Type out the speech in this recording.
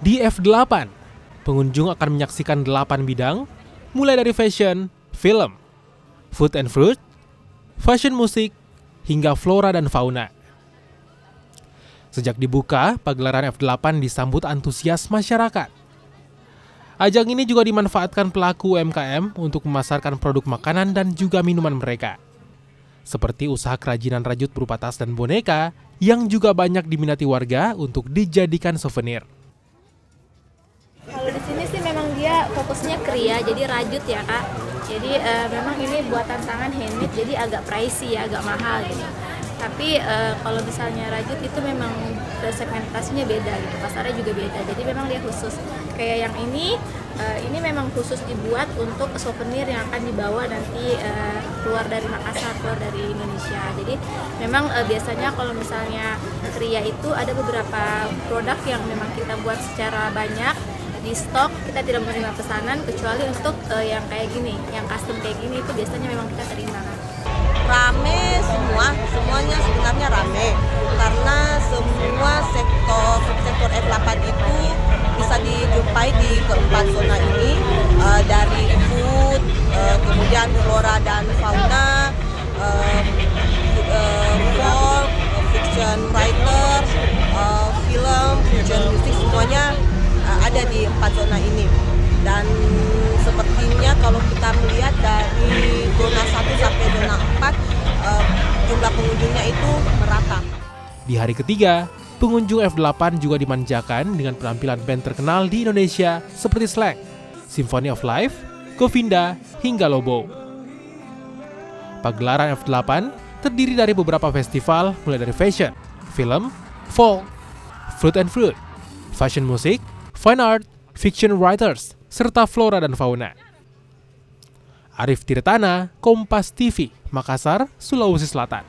Di F8, pengunjung akan menyaksikan 8 bidang, mulai dari fashion, film, food and fruit, fashion musik, hingga flora dan fauna. Sejak dibuka, pagelaran F8 disambut antusias masyarakat. Ajang ini juga dimanfaatkan pelaku UMKM untuk memasarkan produk makanan dan juga minuman mereka. Seperti usaha kerajinan rajut berupa tas dan boneka yang juga banyak diminati warga untuk dijadikan souvenir. Kalau di sini sih memang dia fokusnya kria, jadi rajut ya Kak. Jadi memang ini buatan tangan handmade, jadi agak pricey ya, agak mahal gitu. Tapi kalau misalnya rajut itu memang segmentasinya beda gitu, pasarnya juga beda. Jadi memang dia khusus. Kayak yang ini memang khusus dibuat untuk souvenir yang akan dibawa nanti keluar dari Makassar, keluar dari Indonesia. Jadi memang biasanya kalau misalnya kria itu ada beberapa produk yang memang kita buat secara banyak di stok, kita tidak menerima pesanan kecuali untuk yang kayak gini, yang custom kayak gini itu biasanya memang kita terima. Rame semuanya sebenarnya rame karena semua sektor F8 itu bisa dijumpai di keempat zona ini, dari food, kemudian flora dan fauna, folk, fiction writer, film, fiction music, semuanya ada di 4 zona ini. Dan sepertinya kalau kita melihat dari zona 1 sampai zona 4, jumlah pengunjungnya itu merata. Di hari ketiga, pengunjung F8 juga dimanjakan dengan penampilan band terkenal di Indonesia seperti Slank, Symphony of Life, Govinda, hingga Lobo. Pagelaran F8 terdiri dari beberapa festival mulai dari fashion, film, folk, food and fruit, fashion music, fine art, fiction writers, serta flora dan fauna. Arif Tirtana, Kompas TV, Makassar, Sulawesi Selatan.